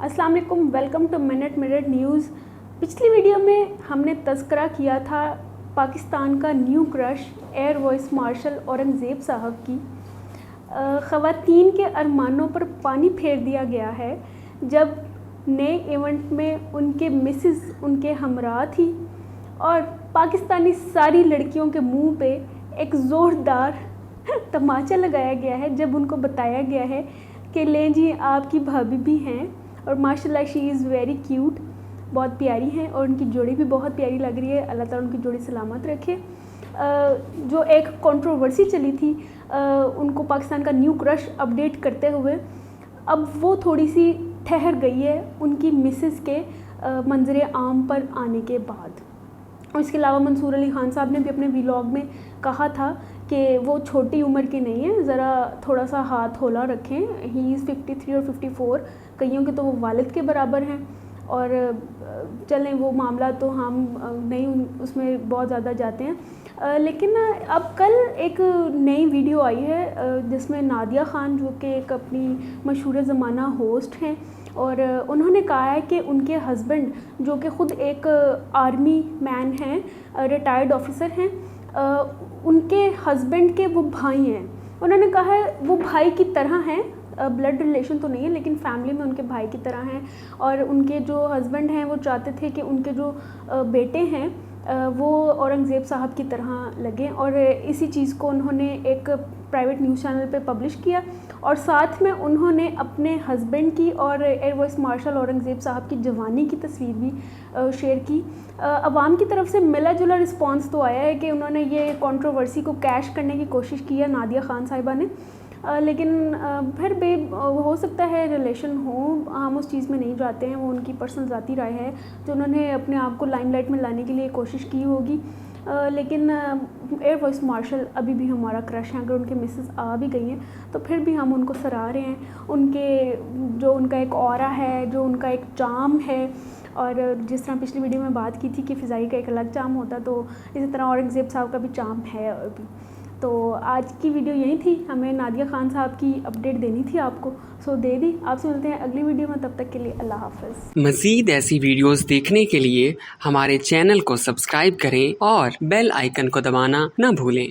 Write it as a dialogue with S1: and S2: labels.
S1: अस्सलाम वालेकुम, welcome to minute minute news. पिछली वीडियो में हमने तज़किरा किया था पाकिस्तान का new crush air vice marshal Aurangzeb साहब की। ख़वातीन के अरमानों पर पानी फेर दिया गया है जब नए इवेंट में उनके मिसेस उनके हमरा थी और पाकिस्तानी सारी लड़कियों के मुंह पे एक ज़ोरदार तमाचा लगाया गया है जब उनको बताया गया है कि ले जी आपकी भाभी भी हैं और माशाल्लाह शी इज़ वेरी क्यूट, बहुत प्यारी हैं और उनकी जोड़ी भी बहुत प्यारी लग रही है। अल्लाह ताला उनकी जोड़ी सलामत रखे। जो एक कंट्रोवर्सी चली थी उनको पाकिस्तान का न्यू क्रश अपडेट करते हुए, अब वो थोड़ी सी ठहर गई है उनकी मिसेस के मंजर आम पर आने के बाद। और इसके अलावा मंसूर अली ख़ान साहब ने भी अपने व्लॉग में कहा था कि वो छोटी उम्र की नहीं है, ज़रा थोड़ा सा हाथ होला रखें। ही इज़ 53 और 54, कईयों के तो वो वालिद के बराबर हैं। और चलें वो मामला तो हम नहीं उसमें बहुत ज़्यादा जाते हैं। लेकिन अब कल एक नई वीडियो आई है जिसमें नादिया ख़ान, जो कि एक अपनी मशहूर ज़माना होस्ट हैं, और उन्होंने कहा है कि उनके हस्बैंड, जो कि ख़ुद एक आर्मी मैन हैं, रिटायर्ड ऑफिसर हैं, उनके हस्बैंड के वो भाई हैं। उन्होंने कहा है वो भाई की तरह हैं, ब्लड रिलेशन तो नहीं है लेकिन फैमिली में उनके भाई की तरह हैं। और उनके जो हस्बैंड हैं वो चाहते थे कि उनके जो बेटे हैं वो औरंगज़ेब साहब की तरह लगें, और इसी चीज़ को उन्होंने एक प्राइवेट न्यूज़ चैनल पे पब्लिश किया। और साथ में उन्होंने अपने हस्बैंड की और एयर वाइस मार्शल औरंगज़ेब साहब की जवानी की तस्वीर भी शेयर की। अवाम की तरफ से मिला जुला रिस्पांस तो आया है कि उन्होंने ये कंट्रोवर्सी को कैश करने की कोशिश की है नादिया ख़ान साहिबा ने, लेकिन फिर भी हो सकता है रिलेशन हो, हम उस चीज़ में नहीं जाते हैं, वो उनकी पर्सनल ज़ाती राय है जो उन्होंने अपने आप को लाइमलाइट में लाने के लिए कोशिश की होगी। लेकिन एयर वाइस मार्शल अभी भी हमारा क्रश है। अगर उनके मिसेस आ भी गई हैं तो फिर भी हम उनको सराह रहे हैं। उनके जो उनका एक ऑरा है, जो उनका एक चार्म है, और जिस तरह पिछली वीडियो में बात की थी कि फ़िज़ाई का एक अलग चार्म होता, तो इसी तरह औरंगज़ेब साहब का भी चार्म है अभी। तो आज की वीडियो यही थी, हमें नादिया ख़ान साहब की अपडेट देनी थी आपको, सो दे दी। आपसे मिलते हैं अगली वीडियो में, तब तक के लिए अल्लाह हाफ़िज़।
S2: मज़ीद ऐसी वीडियोस देखने के लिए हमारे चैनल को सब्सक्राइब करें और बेल आइकन को दबाना न भूलें।